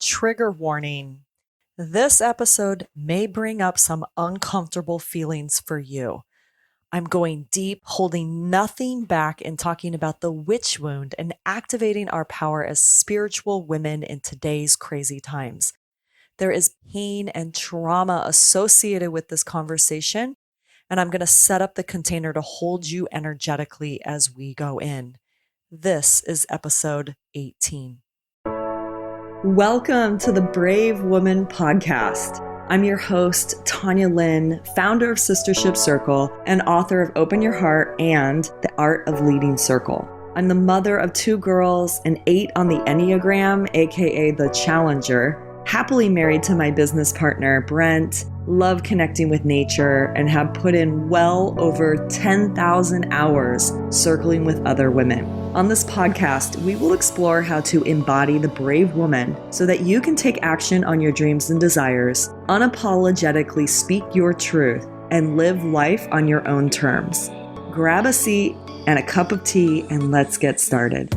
trigger warning. This episode may bring up some uncomfortable feelings for you. I'm going deep, holding nothing back, and talking about the witch wound and activating our power as spiritual women in today's crazy times. There is pain and trauma associated with this conversation, and I'm going to set up the container to hold you energetically as we go in. This is episode 18. Welcome to the Brave Woman Podcast. I'm your host, Tanya Lynn, founder of Sistership Circle and author of Open Your Heart and The Art of Leading Circle. I'm the mother of 2 girls, an 8 on the Enneagram, aka the Challenger, happily married to my business partner, Brent, love connecting with nature, and have put in well over 10,000 hours circling with other women. On this podcast, we will explore how to embody the brave woman so that you can take action on your dreams and desires, unapologetically speak your truth, and live life on your own terms. Grab a seat and a cup of tea, and let's get started.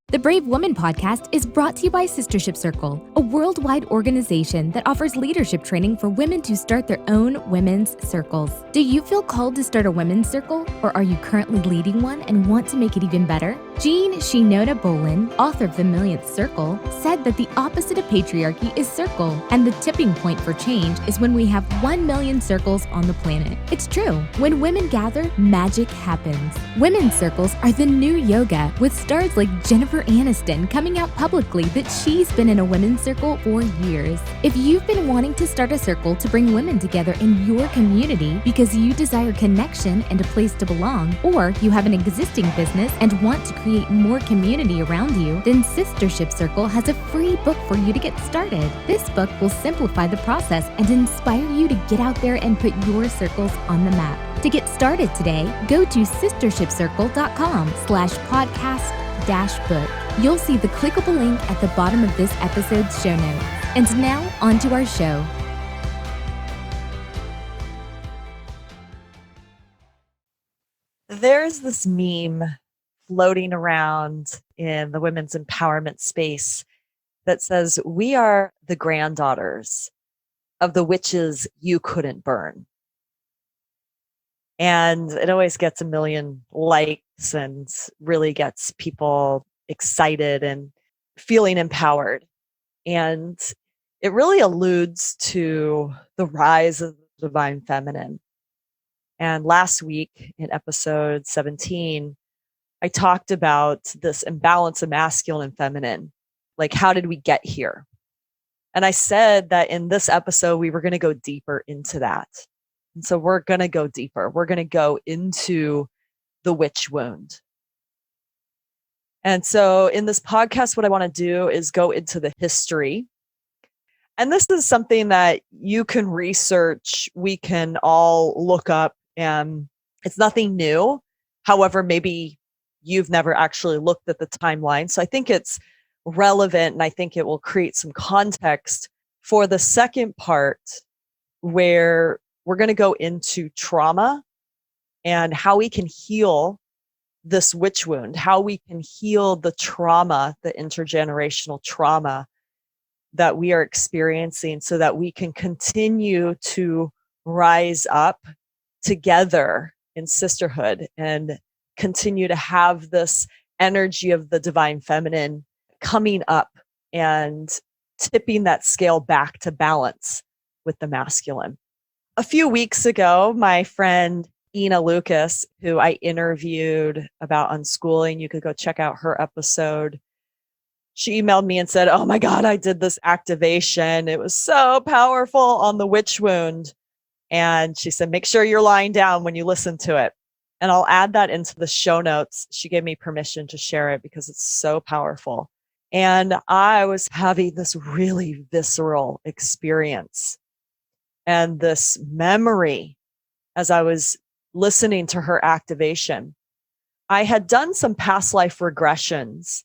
The Brave Woman Podcast is brought to you by Sistership Circle, a worldwide organization that offers leadership training for women to start their own women's circles. Do you feel called to start a women's circle, or are you currently leading one and want to make it even better? Jean Shinoda Bolin, author of The Millionth Circle, said that the opposite of patriarchy is circle, and the tipping point for change is when we have 1 million circles on the planet. It's true. When women gather, magic happens. Women's circles are the new yoga, with stars like Jennifer Aniston coming out publicly that she's been in a women's circle for years. If you've been wanting to start a circle to bring women together in your community because you desire connection and a place to belong, or you have an existing business and want to create more community around you, then Sistership Circle has a free book for you to get started. This book will simplify the process and inspire you to get out there and put your circles on the map. To get started today, go to sistershipcircle.com/podcast-book. You'll see the clickable link at the bottom of this episode's show notes. And now, on to our show. There's this meme floating around in the women's empowerment space that says, "We are the granddaughters of the witches you couldn't burn." And it always gets a million likes and really gets people excited and feeling empowered. And it really alludes to the rise of the divine feminine. And last week in episode 17, I talked about this imbalance of masculine and feminine. Like, how did we get here? And I said that in this episode, we were going to go deeper into that. And so we're going to go deeper. We're going to go into the witch wound. And so in this podcast, what I want to do is go into the history. And this is something that you can research. We can all look up, and it's nothing new. However, maybe you've never actually looked at the timeline. So I think it's relevant, and I think it will create some context for the second part, where we're going to go into trauma and how we can heal this witch wound, how we can heal the trauma, the intergenerational trauma that we are experiencing, so that we can continue to rise up together in sisterhood and continue to have this energy of the divine feminine coming up and tipping that scale back to balance with the masculine. A few weeks ago, my friend Ina Lucas, who I interviewed about unschooling, you could go check out her episode. She emailed me and said, "Oh my God, I did this activation. It was so powerful on the witch wound." And she said, "Make sure you're lying down when you listen to it." And I'll add that into the show notes. She gave me permission to share it because it's so powerful. And I was having this really visceral experience and this memory as I was listening to her activation. I had done some past life regressions.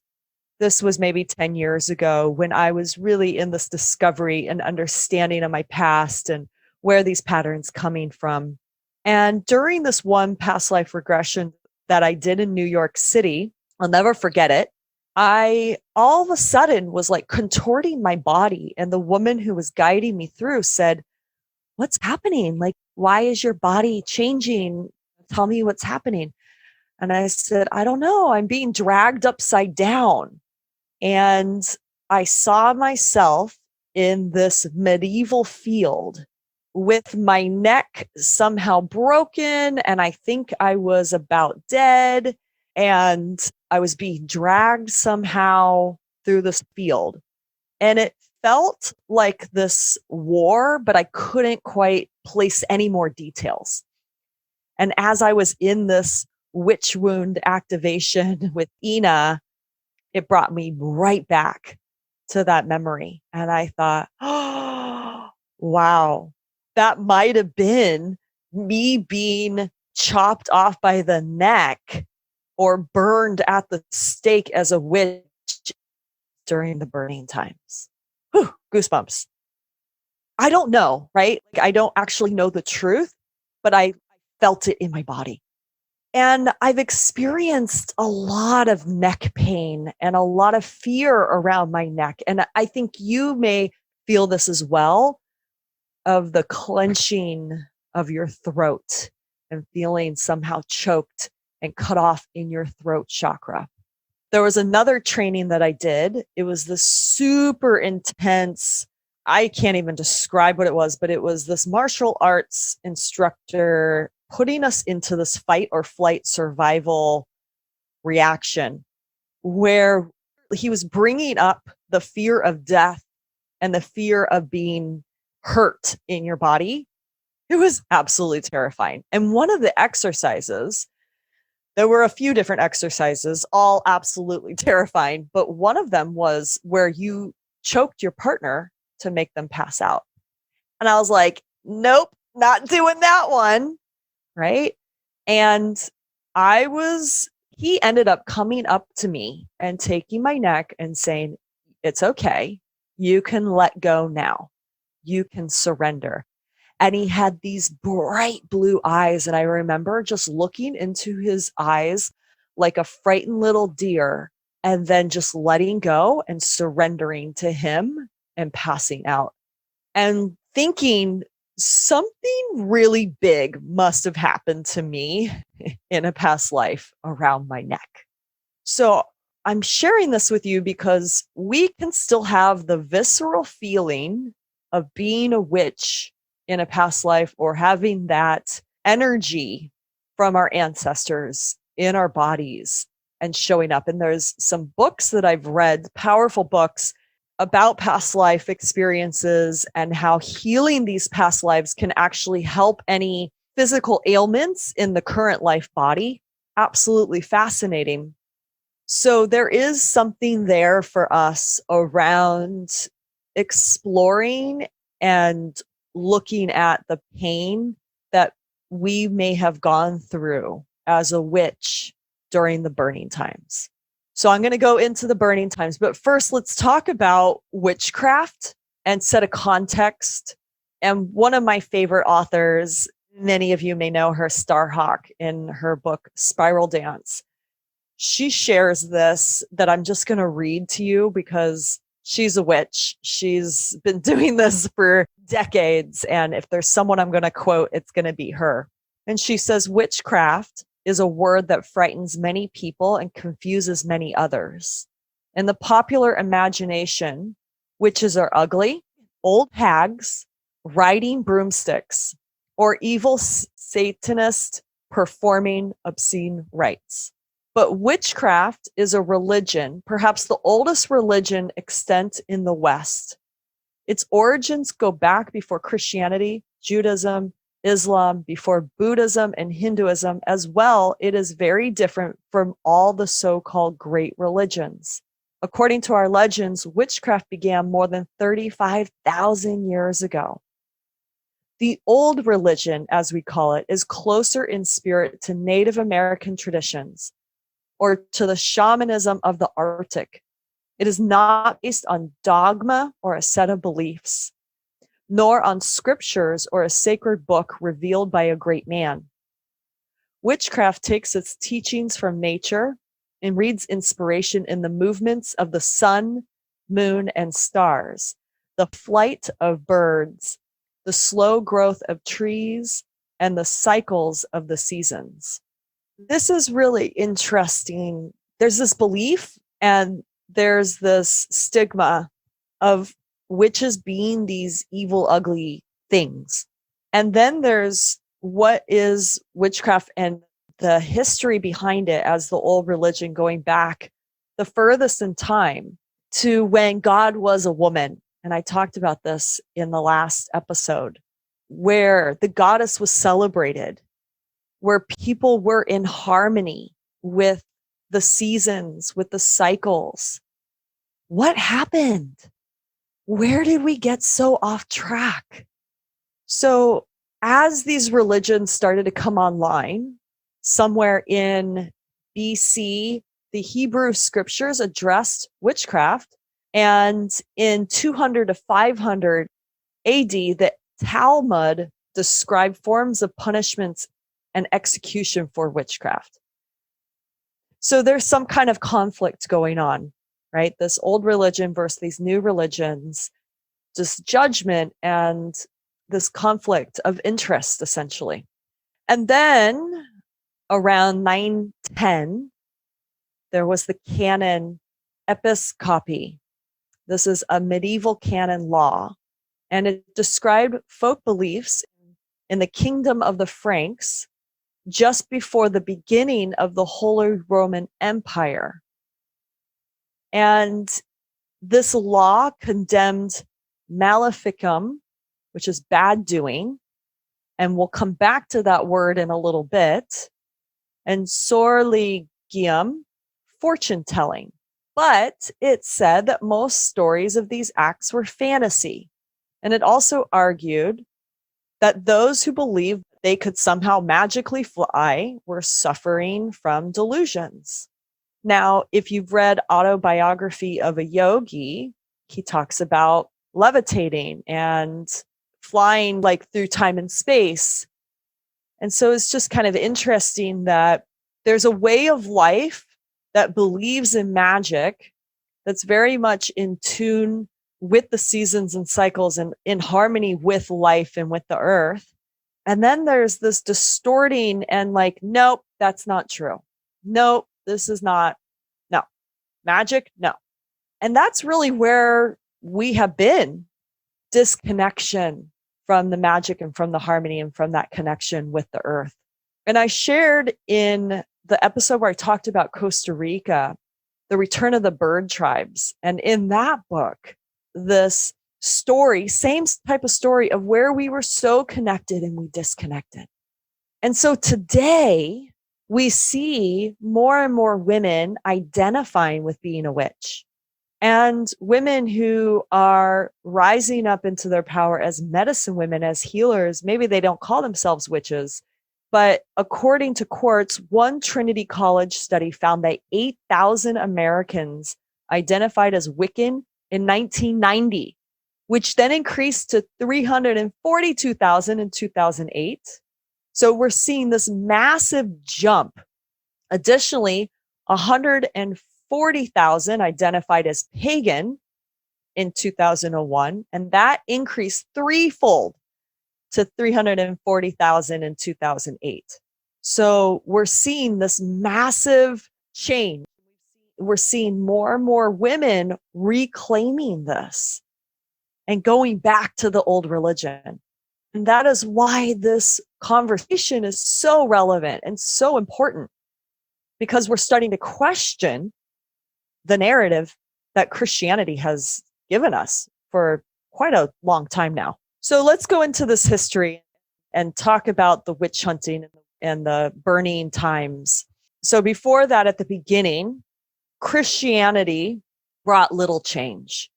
This was maybe 10 years ago, when I was really in this discovery and understanding of my past and where these patterns coming from. And during this one past life regression that I did in New York City, I'll never forget it. I all of a sudden was like contorting my body. And the woman who was guiding me through said, "What's happening? Like, why is your body changing? Tell me what's happening." And I said, "I don't know. I'm being dragged upside down." And I saw myself in this medieval field with my neck somehow broken. And I think I was about dead. And I was being dragged somehow through this field. And it felt like this war, but I couldn't quite place any more details. And as I was in this witch wound activation with Ina, it brought me right back to that memory. And I thought, oh, wow, that might have been me being chopped off by the neck or burned at the stake as a witch during the burning times. Whew, goosebumps. I don't know, right? Like, I don't actually know the truth, but I felt it in my body. And I've experienced a lot of neck pain and a lot of fear around my neck. And I think you may feel this as well, of the clenching of your throat and feeling somehow choked and cut off in your throat chakra. There was another training that I did. It was this super intense, I can't even describe what it was, but it was this martial arts instructor putting us into this fight or flight survival reaction where he was bringing up the fear of death and the fear of being hurt in your body. It was absolutely terrifying. And one of the exercises, there were a few different exercises, all absolutely terrifying, but one of them was where you choked your partner to make them pass out. And I was like, nope, not doing that one. Right. And he ended up coming up to me and taking my neck and saying, "It's okay. You can let go now. You can surrender." And he had these bright blue eyes. And I remember just looking into his eyes like a frightened little deer and then just letting go and surrendering to him and passing out and thinking something really big must have happened to me in a past life around my neck. So I'm sharing this with you because we can still have the visceral feeling of being a witch in a past life or having that energy from our ancestors in our bodies and showing up. And there's some books that I've read, powerful books about past life experiences and how healing these past lives can actually help any physical ailments in the current life body. Absolutely fascinating. So there is something there for us around exploring and looking at the pain that we may have gone through as a witch during the burning times. So I'm going to go into the burning times, but first let's talk about witchcraft and set a context. And one of my favorite authors, many of you may know her, Starhawk, in her book Spiral Dance. She shares this that I'm just going to read to you because she's a witch. She's been doing this for decades. And if there's someone I'm going to quote, it's going to be her. And she says, "Witchcraft is a word that frightens many people and confuses many others. In the popular imagination, witches are ugly, old hags, riding broomsticks, or evil Satanists performing obscene rites. But witchcraft is a religion, perhaps the oldest religion extant in the West. Its origins go back before Christianity, Judaism, Islam, before Buddhism and Hinduism as well. It is very different from all the so-called great religions. According to our legends, witchcraft began more than 35,000 years ago. The old religion, as we call it, is closer in spirit to Native American traditions or to the shamanism of the Arctic. It is not based on dogma or a set of beliefs, nor on scriptures or a sacred book revealed by a great man. Witchcraft takes its teachings from nature and reads inspiration in the movements of the sun, moon, and stars, the flight of birds, the slow growth of trees, and the cycles of the seasons. This is really interesting. There's this belief and there's this stigma of witches being these evil, ugly things. And then there's what is witchcraft and the history behind it as the old religion going back the furthest in time to when God was a woman. And I talked about this in the last episode, where the goddess was celebrated, where people were in harmony with the seasons, with the cycles. What happened? Where did we get so off track? So as these religions started to come online, somewhere in BC, the Hebrew scriptures addressed witchcraft. And in 200 to 500 AD, the Talmud described forms of punishments and execution for witchcraft. So there's some kind of conflict going on, right? This old religion versus these new religions, just judgment and this conflict of interest, essentially. And then around 910, there was the canon episcopi. This is a medieval canon law, and it described folk beliefs in the kingdom of the Franks just before the beginning of the Holy Roman Empire. And this law condemned maleficum, which is bad doing, and we'll come back to that word in a little bit, and sorlegium, fortune telling. But it said that most stories of these acts were fantasy. And it also argued that those who believed they could somehow magically fly were suffering from delusions. Now, if you've read Autobiography of a Yogi, he talks about levitating and flying like through time and space. And so it's just kind of interesting that there's a way of life that believes in magic that's very much in tune with the seasons and cycles and in harmony with life and with the earth. And then there's this distorting and like, nope, that's not true. Nope, this is not. No. Magic? No. And that's really where we have been. Disconnection from the magic and from the harmony and from that connection with the earth. And I shared in the episode where I talked about Costa Rica, the return of the bird tribes. And in that book, this story, same type of story of where we were so connected and we disconnected. And so today we see more and more women identifying with being a witch, and women who are rising up into their power as medicine women, as healers. Maybe they don't call themselves witches, but according to Quartz, one Trinity College study found that 8,000 Americans identified as Wiccan in 1990, which then increased to 342,000 in 2008. So we're seeing this massive jump. Additionally, 140,000 identified as pagan in 2001, and that increased threefold to 340,000 in 2008. So we're seeing this massive change. We're seeing more and more women reclaiming this and going back to the old religion. And that is why this conversation is so relevant and so important, because we're starting to question the narrative that Christianity has given us for quite a long time now. So let's go into this history and talk about the witch hunting and the burning times. So before that, at the beginning, Christianity brought little change.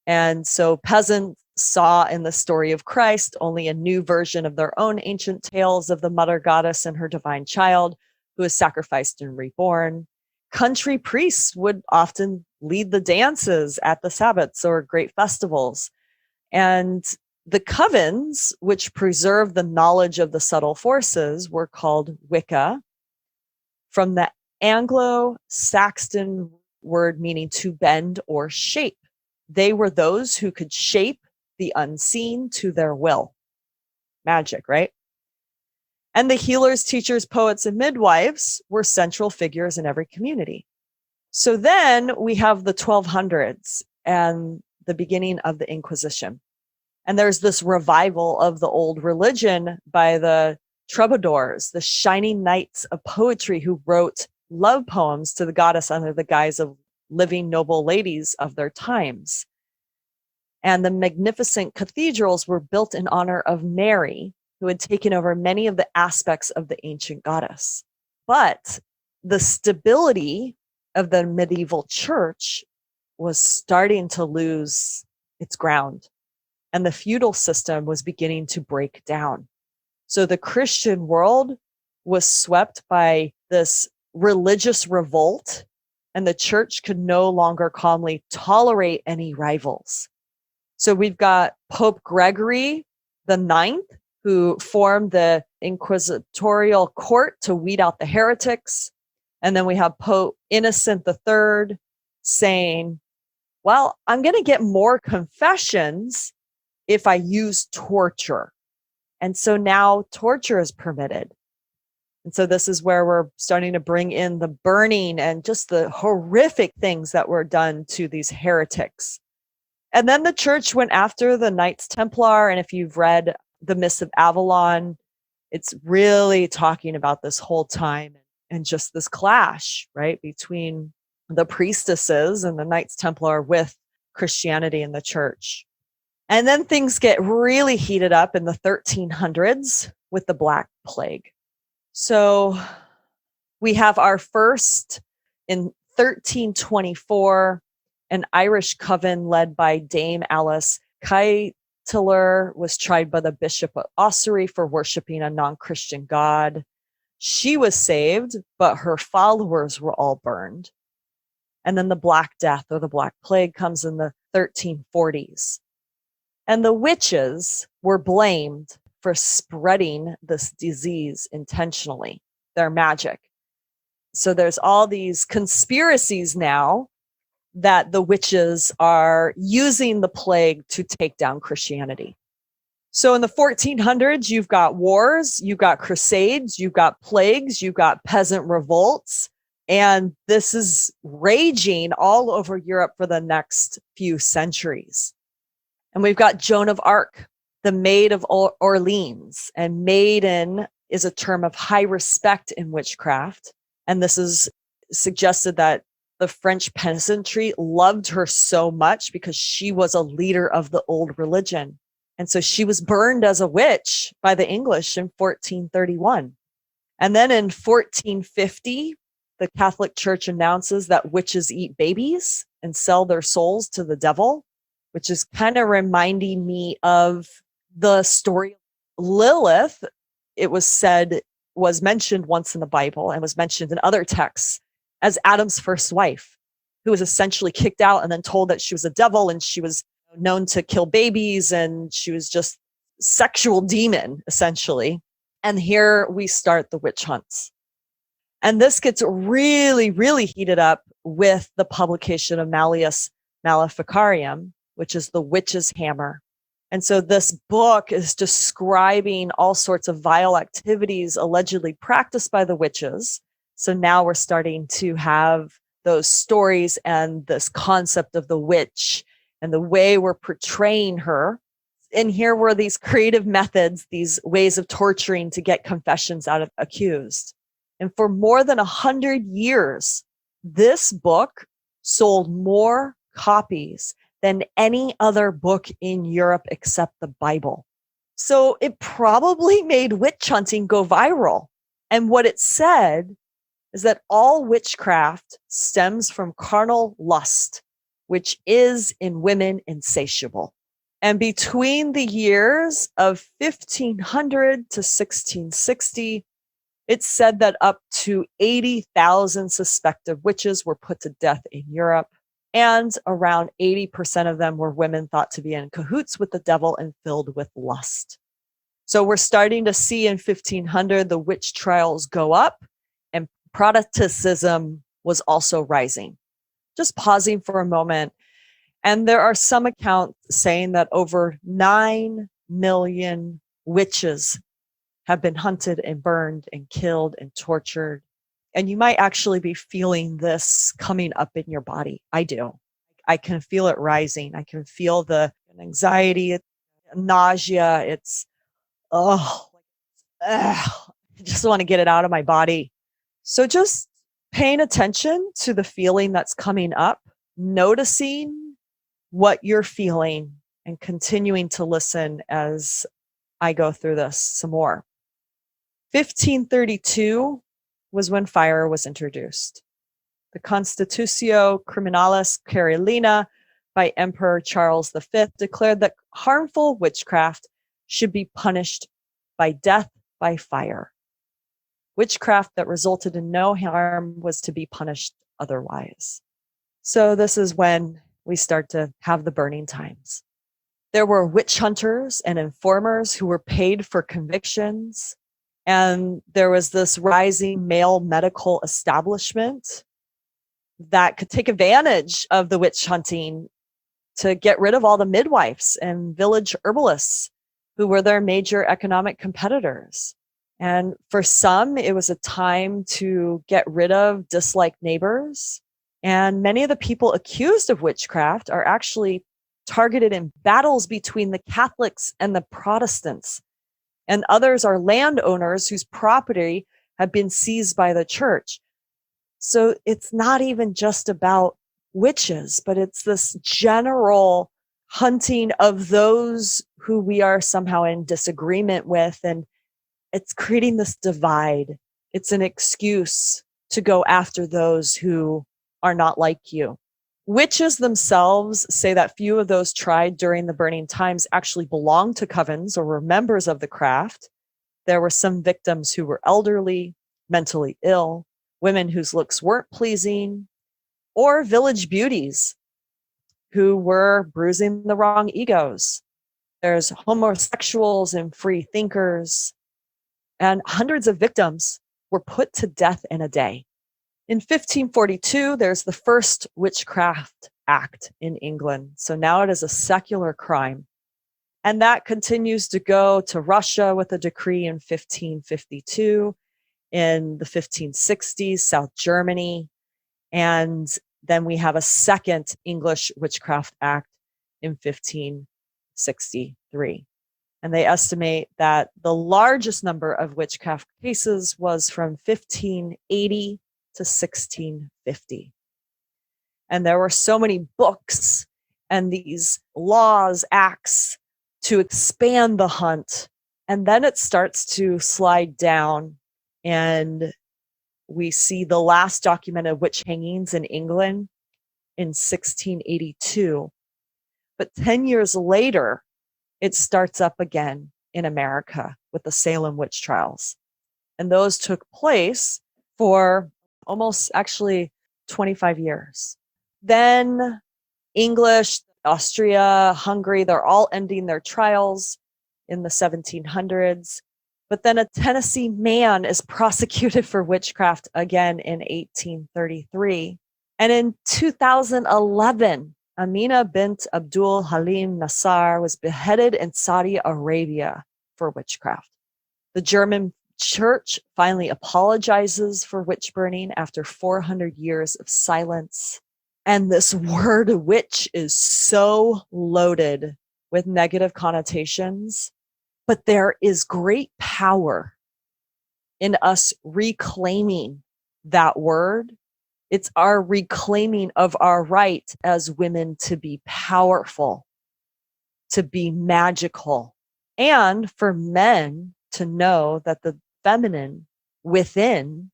And so peasants saw in the story of Christ only a new version of their own ancient tales of the mother goddess and her divine child who is sacrificed and reborn. Country priests would often lead the dances at the Sabbats or great festivals. And the covens, which preserved the knowledge of the subtle forces, were called Wicca. From the Anglo-Saxon word meaning to bend or shape. They were those who could shape the unseen to their will. Magic, right? And the healers, teachers, poets, and midwives were central figures in every community. So then we have the 1200s and the beginning of the Inquisition. And there's this revival of the old religion by the troubadours, the shining knights of poetry who wrote love poems to the goddess under the guise of living noble ladies of their times. And the magnificent cathedrals were built in honor of Mary, who had taken over many of the aspects of the ancient goddess. But the stability of the medieval church was starting to lose its ground, and the feudal system was beginning to break down. So the Christian world was swept by this religious revolt, and the church could no longer calmly tolerate any rivals. So we've got Pope Gregory the Ninth, who formed the inquisitorial court to weed out the heretics. And then we have Pope Innocent III saying, well, I'm going to get more confessions if I use torture. And so now torture is permitted. And so this is where we're starting to bring in the burning and just the horrific things that were done to these heretics. And then the church went after the Knights Templar. And if you've read The Mists of Avalon, it's really talking about this whole time and just this clash, right, between the priestesses and the Knights Templar with Christianity and the church. And then things get really heated up in the 1300s with the Black Plague. So we have our first in 1324, an Irish coven led by Dame Alice Keitler was tried by the Bishop of Ossory for worshiping a non-Christian god. She was saved, but her followers were all burned. And then the Black Death or the Black Plague comes in the 1340s. And the witches were blamed for spreading this disease intentionally, their magic. So there's all these conspiracies now that the witches are using the plague to take down Christianity. So in the 1400s, you've got wars, you've got crusades, you've got plagues, you've got peasant revolts, and this is raging all over Europe for the next few centuries. And we've got Joan of Arc, the Maid of Orleans, and maiden is a term of high respect in witchcraft. And this is suggested that the French peasantry loved her so much because she was a leader of the old religion. And so she was burned as a witch by the English in 1431. And then in 1450, the Catholic Church announces that witches eat babies and sell their souls to the devil, which is kind of reminding me of the story of Lilith. It was said, was mentioned once in the Bible and was mentioned in other texts as Adam's first wife, who was essentially kicked out and then told that she was a devil and she was known to kill babies and she was just sexual demon, essentially. And here we start the witch hunts. And this gets really, really heated up with the publication of Malleus Maleficarium, which is the witch's hammer. And so this book is describing all sorts of vile activities allegedly practiced by the witches. So now we're starting to have those stories and this concept of the witch and the way we're portraying her. And here were these creative methods, these ways of torturing to get confessions out of accused. And for more than 100 years, this book sold more copies than any other book in Europe except the Bible. So it probably made witch hunting go viral. And what it said is that all witchcraft stems from carnal lust, which is in women insatiable. And between the years of 1500 to 1660, it's said that up to 80,000 suspected witches were put to death in Europe, and around 80% of them were women thought to be in cahoots with the devil and filled with lust. So we're starting to see in 1500 the witch trials go up, and Protestantism was also rising. Just pausing for a moment. And there are some accounts saying that over 9 million witches have been hunted and burned and killed and tortured. And you might actually be feeling this coming up in your body. I do. I can feel it rising. I can feel the anxiety, nausea. It's, oh, I just want to get it out of my body. So just paying attention to the feeling that's coming up, noticing what you're feeling, and continuing to listen as I go through this some more. 1532 was when fire was introduced. The Constitutio Criminalis Carolina by Emperor Charles V declared that harmful witchcraft should be punished by death by fire. Witchcraft that resulted in no harm was to be punished otherwise. So this is when we start to have the burning times. There were witch hunters and informers who were paid for convictions. And there was this rising male medical establishment that could take advantage of the witch hunting to get rid of all the midwives and village herbalists who were their major economic competitors. And for some, it was a time to get rid of disliked neighbors. And many of the people accused of witchcraft are actually targeted in battles between the Catholics and the Protestants. And others are landowners whose property had been seized by the church. So it's not even just about witches, but it's this general hunting of those who we are somehow in disagreement with. And it's creating this divide. It's an excuse to go after those who are not like you. Witches themselves say that few of those tried during the burning times actually belonged to covens or were members of the craft. There were some victims who were elderly, mentally ill, women whose looks weren't pleasing, or village beauties who were bruising the wrong egos. There's homosexuals and free thinkers, and hundreds of victims were put to death in a day. In 1542, there's the first Witchcraft Act in England. So now it is a secular crime. And that continues to go to Russia with a decree in 1552, in the 1560s, South Germany. And then we have a second English Witchcraft Act in 1563. And they estimate that the largest number of witchcraft cases was from 1580 to 1650. And there were so many books and these laws, acts to expand the hunt. And then it starts to slide down, and we see the last documented witch hangings in England in 1682. But 10 years later, it starts up again in America with the Salem witch trials. And those took place for almost actually 25 years. Then English, Austria, Hungary, they're all ending their trials in the 1700s. But then a Tennessee man is prosecuted for witchcraft again in 1833. And in 2011, Amina bint Abdul Halim Nassar was beheaded in Saudi Arabia for witchcraft. The German church finally apologizes for witch burning after 400 years of silence. And this word witch is so loaded with negative connotations, but there is great power in us reclaiming that word. It's our reclaiming of our right as women to be powerful, to be magical, and for men to know that the feminine within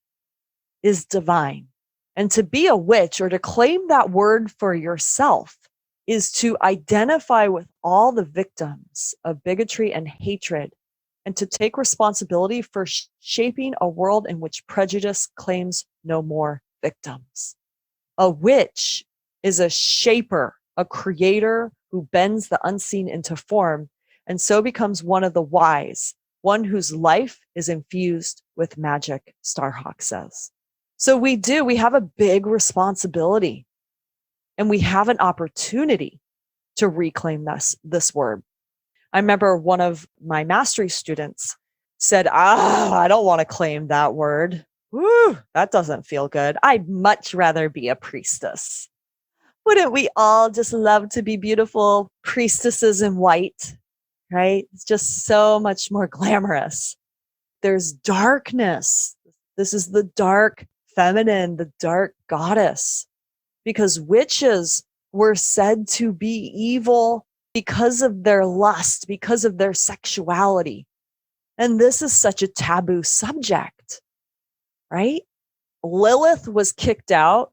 is divine. And to be a witch, or to claim that word for yourself, is to identify with all the victims of bigotry and hatred, and to take responsibility for shaping a world in which prejudice claims no more victims. A witch is a shaper, a creator who bends the unseen into form, and so becomes one of the wise, one whose life is infused with magic, Starhawk says. So we have a big responsibility, and we have an opportunity to reclaim this word. I remember one of my mastery students said, I don't want to claim that word. Woo, that doesn't feel good. I'd much rather be a priestess. Wouldn't we all just love to be beautiful priestesses in white, right? It's just so much more glamorous. There's darkness. This is the dark feminine, the dark goddess, because witches were said to be evil because of their lust, because of their sexuality. And this is such a taboo subject, right? Lilith was kicked out,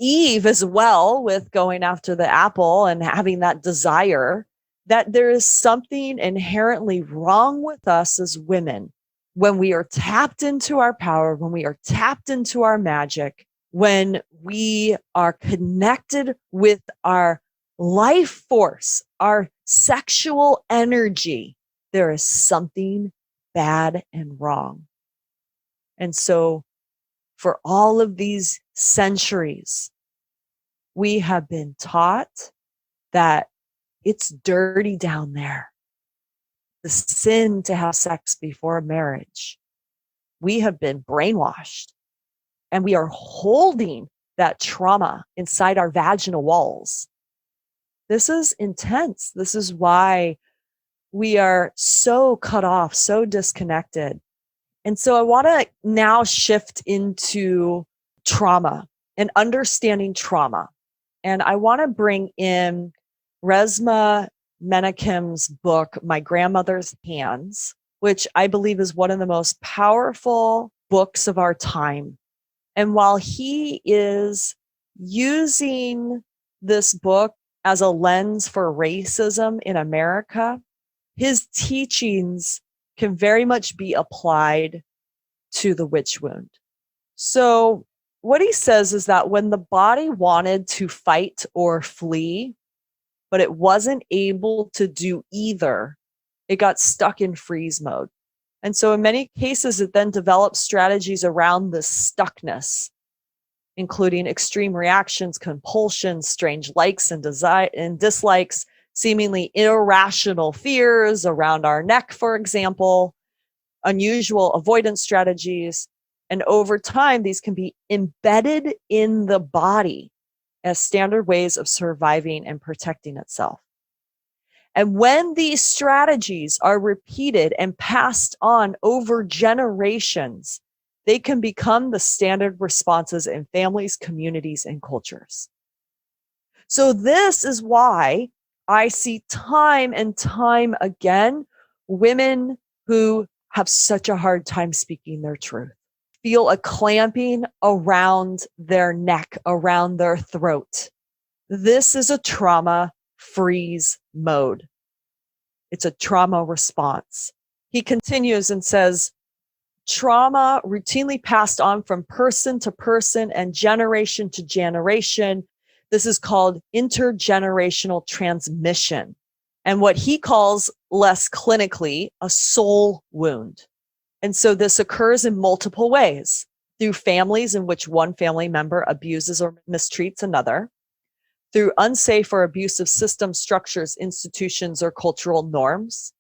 Eve as well, with going after the apple and having that desire, that there is something inherently wrong with us as women when we are tapped into our power, when we are tapped into our magic, when we are connected with our life force, our sexual energy. There is something bad and wrong. And so for all of these centuries, we have been taught that it's dirty down there. The sin to have sex before marriage. We have been brainwashed, and we are holding that trauma inside our vaginal walls. This is intense. This is why we are so cut off, so disconnected. And so I want to now shift into trauma and understanding trauma. And I want to bring in Resmaa Menakem's book, My Grandmother's Hands, which I believe is one of the most powerful books of our time. And while he is using this book as a lens for racism in America, his teachings can very much be applied to the witch wound. So what he says is that when the body wanted to fight or flee, but it wasn't able to do either, it got stuck in freeze mode. And so in many cases, it then develops strategies around this stuckness, including extreme reactions, compulsions, strange likes and dislikes, seemingly irrational fears around our neck, for example, unusual avoidance strategies. And over time, these can be embedded in the body as standard ways of surviving and protecting itself. And when these strategies are repeated and passed on over generations, they can become the standard responses in families, communities, and cultures. So this is why I see time and time again women who have such a hard time speaking their truth, feel a clamping around their neck, around their throat. This is a trauma freeze mode. It's a trauma response. He continues and says, trauma routinely passed on from person to person and generation to generation. This is called intergenerational transmission, and what he calls less clinically a soul wound. And so this occurs in multiple ways: through families in which one family member abuses or mistreats another, through unsafe or abusive systems, structures, institutions, or cultural norms,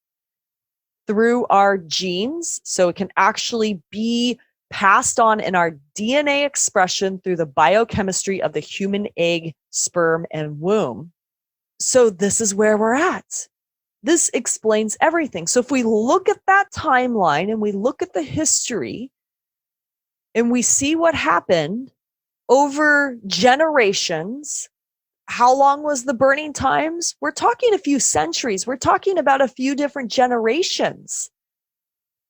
through our genes. So it can actually be passed on in our DNA expression through the biochemistry of the human egg, sperm, and womb. So this is where we're at. This explains everything. So if we look at that timeline and we look at the history and we see what happened over generations, how long was the burning times? We're talking a few centuries. We're talking about a few different generations.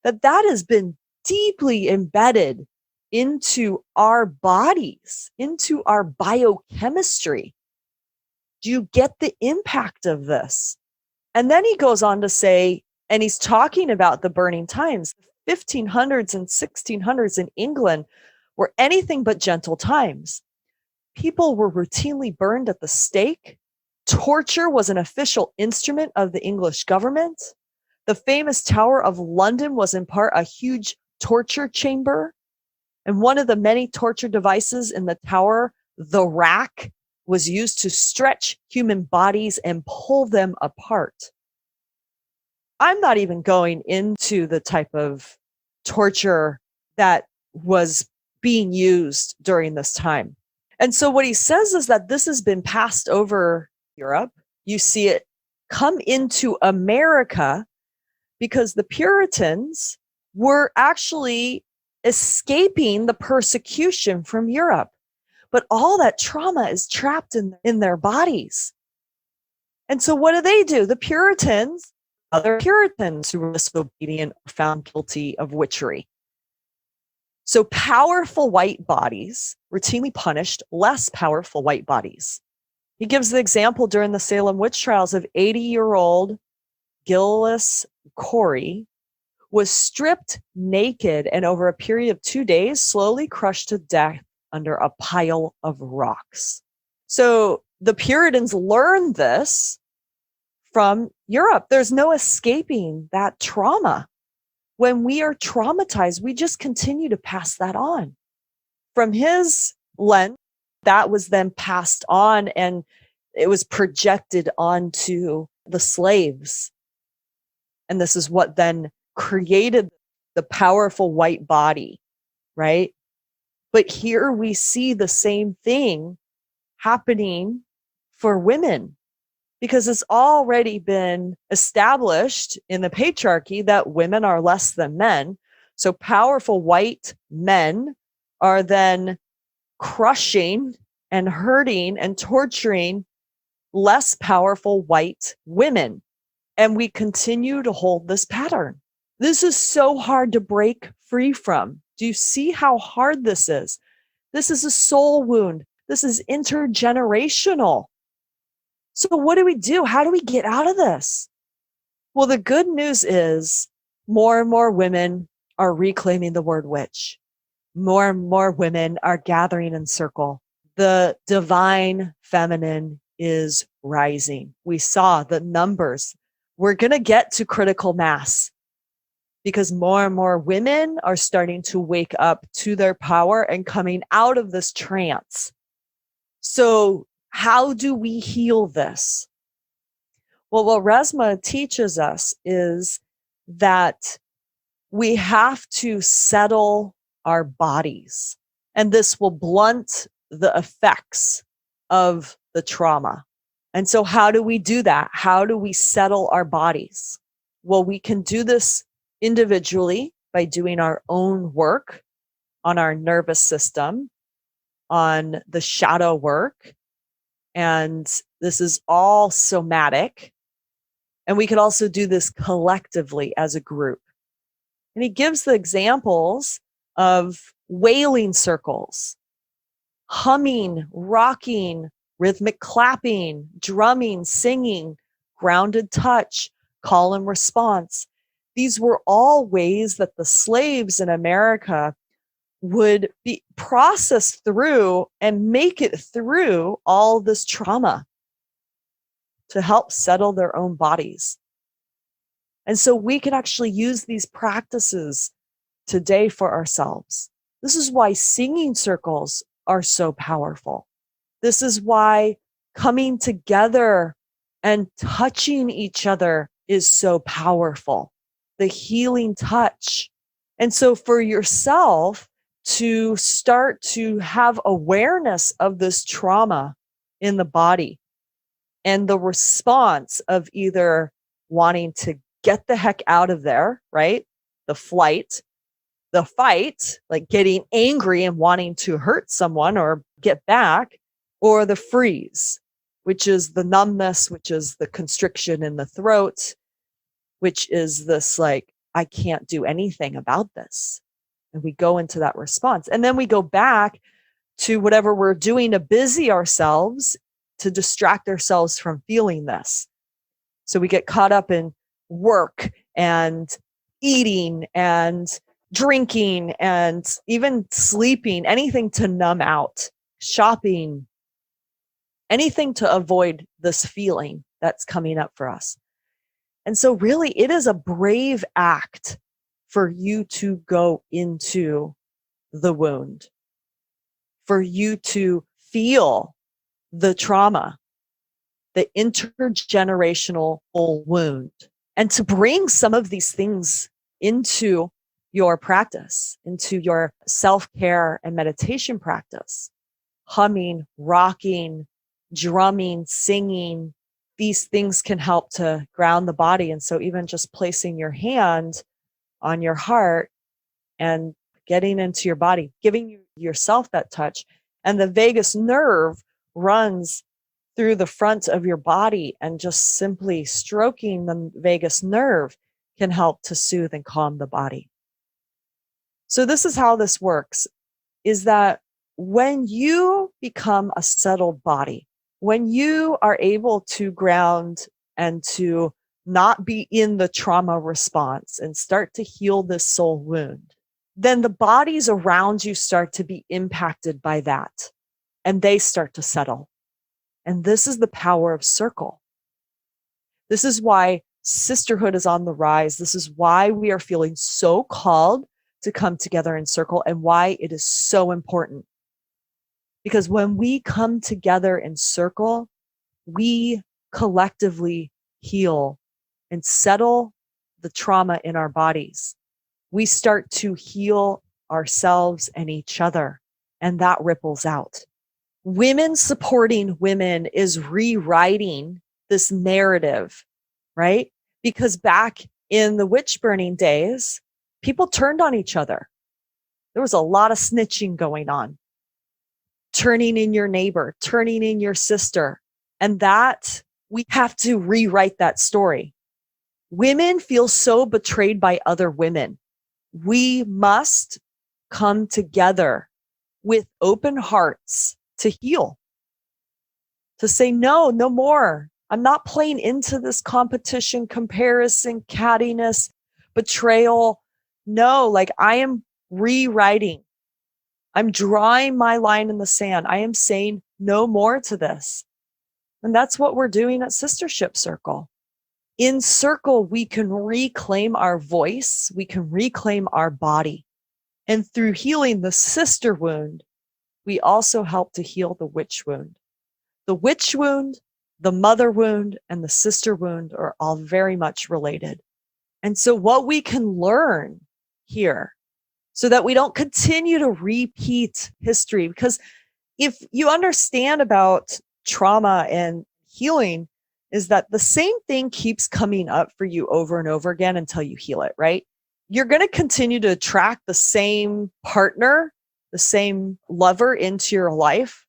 That has been deeply embedded into our bodies, into our biochemistry. Do you get the impact of this? And then he goes on to say, and he's talking about the burning times, the 1500s and 1600s in England were anything but gentle times. People were routinely burned at the stake. Torture was an official instrument of the English government. The famous Tower of London was in part a huge torture chamber. And one of the many torture devices in the tower, the rack, was used to stretch human bodies and pull them apart. I'm not even going into the type of torture that was being used during this time. And so what he says is that this has been passed over Europe. You see it come into America because the Puritans were actually escaping the persecution from Europe. But all that trauma is trapped in their bodies. And so what do? The Puritans, other Puritans who were disobedient, were found guilty of witchery. So powerful white bodies routinely punished less powerful white bodies. He gives the example during the Salem witch trials of 80-year-old Gillis Corey was stripped naked and over a period of 2 days slowly crushed to death under a pile of rocks. So the Puritans learned this from Europe. There's no escaping that trauma. When we are traumatized, we just continue to pass that on. From his lens, that was then passed on and it was projected onto the slaves. And this is what then created the powerful white body, right? But here we see the same thing happening for women because it's already been established in the patriarchy that women are less than men. So powerful white men are then crushing and hurting and torturing less powerful white women. And we continue to hold this pattern. This is so hard to break free from. Do you see how hard this is? This is a soul wound. This is intergenerational. So what do we do? How do we get out of this? Well, the good news is more and more women are reclaiming the word witch. More and more women are gathering in circle. The divine feminine is rising. We saw the numbers. We're going to get to critical mass because more and more women are starting to wake up to their power and coming out of this trance. So how do we heal this? Well, what Resma teaches us is that we have to settle our bodies, and this will blunt the effects of the trauma. And so how do we do that? How do we settle our bodies? Well, we can do this individually by doing our own work on our nervous system, on the shadow work. And this is all somatic. And we could also do this collectively as a group. And he gives the examples of wailing circles, humming, rocking, rhythmic clapping, drumming, singing, grounded touch, call and response. These were all ways that the slaves in America would be processed through and make it through all this trauma to help settle their own bodies. And so we can actually use these practices today for ourselves. This is why singing circles are so powerful. This is why coming together and touching each other is so powerful. The healing touch. And so for yourself to start to have awareness of this trauma in the body and the response of either wanting to get the heck out of there, right? The flight, the fight, like getting angry and wanting to hurt someone or get back, or the freeze, which is the numbness, which is the constriction in the throat, which is this like, I can't do anything about this. And we go into that response. And then we go back to whatever we're doing to busy ourselves to distract ourselves from feeling this. So we get caught up in work and eating and drinking and even sleeping, anything to numb out, shopping, anything to avoid this feeling that's coming up for us. And so really it is a brave act for you to go into the wound, for you to feel the trauma, the intergenerational wound, and to bring some of these things into your practice, into your self-care and meditation practice. Humming, rocking, drumming, singing, these things can help to ground the body. And so even just placing your hand on your heart and getting into your body, giving yourself that touch. And the vagus nerve runs through the front of your body, and just simply stroking the vagus nerve can help to soothe and calm the body. So this is how this works, is that when you become a settled body, when you are able to ground and to not be in the trauma response and start to heal this soul wound, then the bodies around you start to be impacted by that, and they start to settle. And this is the power of circle. This is why sisterhood is on the rise. This is why we are feeling so called to come together in circle, and why it is so important. Because when we come together in circle, we collectively heal and settle the trauma in our bodies. We start to heal ourselves and each other, and that ripples out. Women supporting women is rewriting this narrative, right? Because back in the witch burning days, people turned on each other. There was a lot of snitching going on, turning in your neighbor, turning in your sister. And that, we have to rewrite that story. Women feel so betrayed by other women. We must come together with open hearts to heal, to say, no more. I'm not playing into this competition, comparison, cattiness, betrayal. No, like, I am rewriting. I'm drawing my line in the sand. I am saying no more to this. And that's what we're doing at Sistership Circle. In Circle, we can reclaim our voice. We can reclaim our body. And through healing the sister wound, we also help to heal the witch wound. The witch wound, the mother wound, and the sister wound are all very much related. And so what we can learn here, so that we don't continue to repeat history, because if you understand about trauma and healing, is that the same thing keeps coming up for you over and over again until you heal it, right? You're going to continue to attract the same partner, the same lover into your life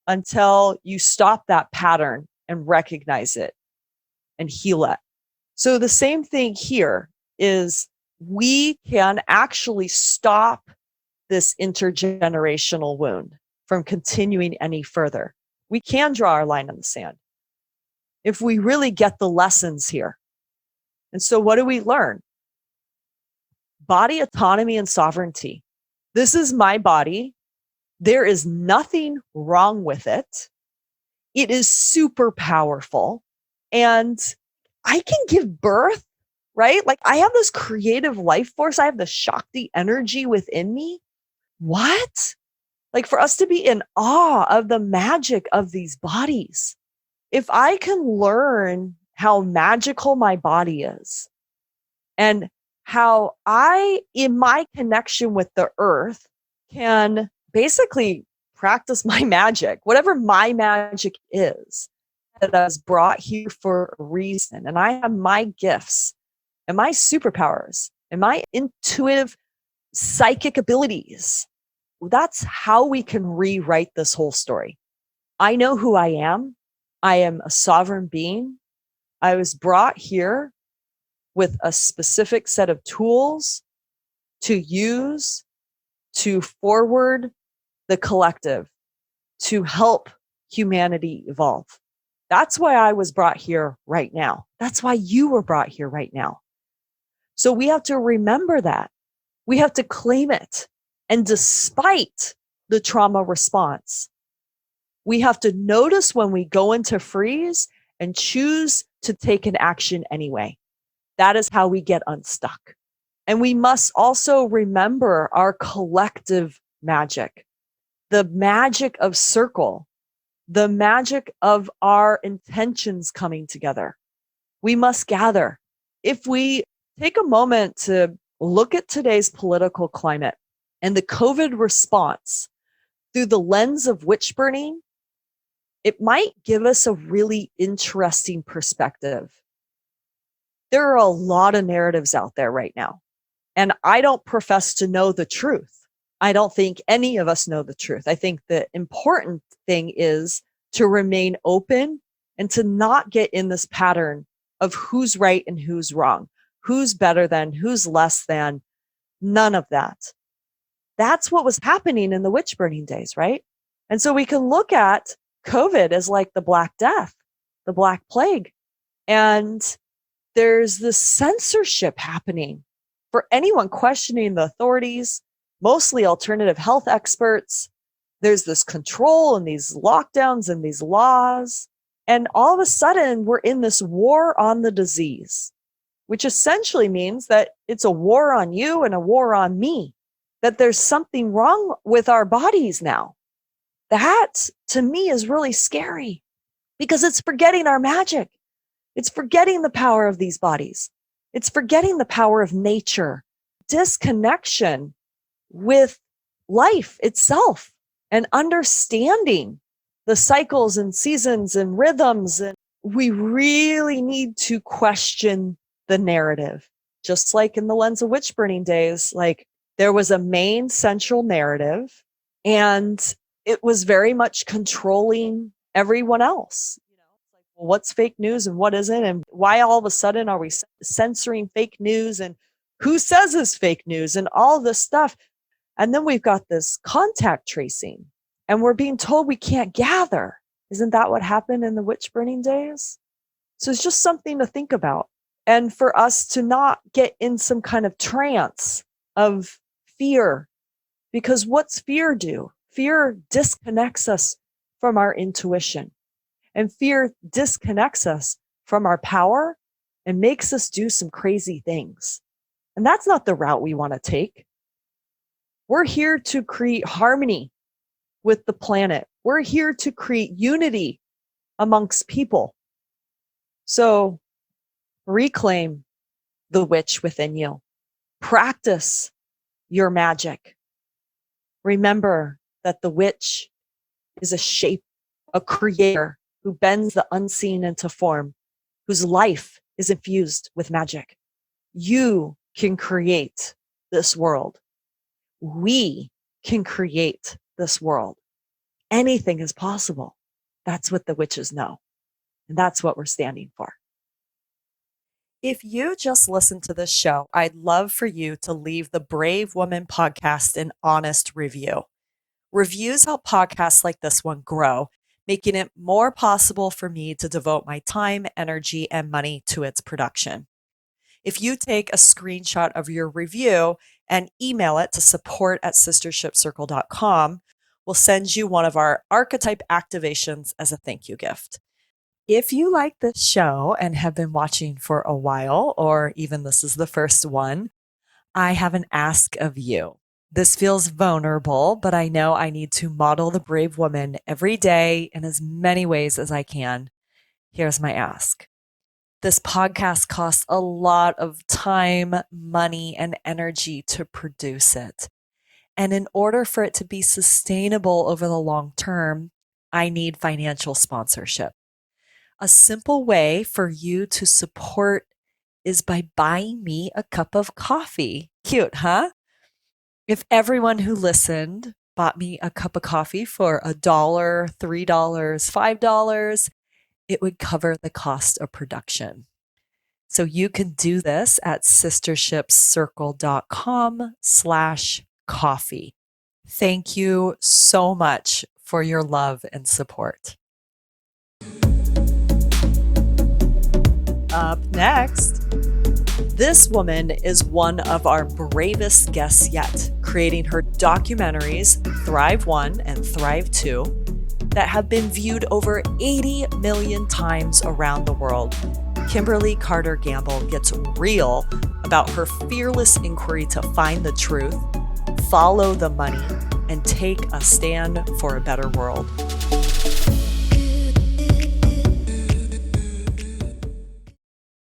until you stop that pattern and recognize it and heal it. So the same thing here is, we can actually stop this intergenerational wound from continuing any further. We can draw our line in the sand if we really get the lessons here. And so what do we learn? Body autonomy and sovereignty. This is my body. There is nothing wrong with it. It is super powerful, and I can give birth, right? Like, I have this creative life force. I have the Shakti energy within me. What? Like, for us to be in awe of the magic of these bodies. If I can learn how magical my body is, and how I, in my connection with the earth, can basically practice my magic, whatever my magic is, that I was brought here for a reason. And I have my gifts and my superpowers and my intuitive psychic abilities. That's how we can rewrite this whole story. I know who I am. I am a sovereign being. I was brought here with a specific set of tools to use to forward the collective, to help humanity evolve. That's why I was brought here right now. That's why you were brought here right now. So we have to remember that. We have to claim it. And despite the trauma response, we have to notice when we go into freeze and choose to take an action anyway. That is how we get unstuck. And we must also remember our collective magic, the magic of circle, the magic of our intentions coming together. We must gather. If we take a moment to look at today's political climate and the COVID response through the lens of witch burning, it might give us a really interesting perspective. There are a lot of narratives out there right now, and I don't profess to know the truth. I don't think any of us know the truth. I think the important thing is to remain open and to not get in this pattern of who's right and who's wrong, who's better than, who's less than, none of that. That's what was happening in the witch burning days, right? And so we can look at COVID as like the Black Death, the Black Plague. And there's this censorship happening for anyone questioning the authorities, mostly alternative health experts. There's this control and these lockdowns and these laws. And all of a sudden, we're in this war on the disease, which essentially means that it's a war on you and a war on me, that there's something wrong with our bodies now. That, to me, is really scary because it's forgetting our magic. It's forgetting the power of these bodies. It's forgetting the power of nature, disconnection with life itself, and understanding the cycles and seasons and rhythms. And we really need to question the narrative, just like in the lens of witch burning days. Like, there was a main central narrative, and it was very much controlling everyone else. Well, what's fake news and what isn't, and why all of a sudden are we censoring fake news, and who says is fake news, and all this stuff. And then we've got this contact tracing, and we're being told we can't gather. Isn't that what happened in the witch burning days? So it's just something to think about. And for us to not get in some kind of trance of fear, because what's fear do? Fear disconnects us from our intuition, and fear disconnects us from our power and makes us do some crazy things. And that's not the route we want to take. We're here to create harmony with the planet. We're here to create unity amongst people. So reclaim the witch within you. Practice your magic. Remember that the witch is a shape, a creator who bends the unseen into form, whose life is infused with magic. You can create this world. We can create this world. Anything is possible. That's what the witches know. And that's what we're standing for. If you just listened to this show, I'd love for you to leave the Brave Woman podcast an honest review. Reviews help podcasts like this one grow, making it more possible for me to devote my time, energy, and money to its production. If you take a screenshot of your review and email it to support@sistershipcircle.com, we'll send you one of our archetype activations as a thank you gift. If you like this show and have been watching for a while, or even this is the first one, I have an ask of you. This feels vulnerable, but I know I need to model the brave woman every day in as many ways as I can. Here's my ask. This podcast costs a lot of time, money, and energy to produce it. And in order for it to be sustainable over the long term, I need financial sponsorship. A simple way for you to support is by buying me a cup of coffee. Cute, huh? If everyone who listened bought me a cup of coffee for $1, $3, $5, it would cover the cost of production. So you can do this at sistershipcircle.com/coffee. Thank you so much for your love and support. Up next, this woman is one of our bravest guests yet, creating her documentaries Thrive 1 and Thrive 2 that have been viewed over 80 million times around the world. Kimberly Carter Gamble gets real about her fearless inquiry to find the truth, follow the money, and take a stand for a better world.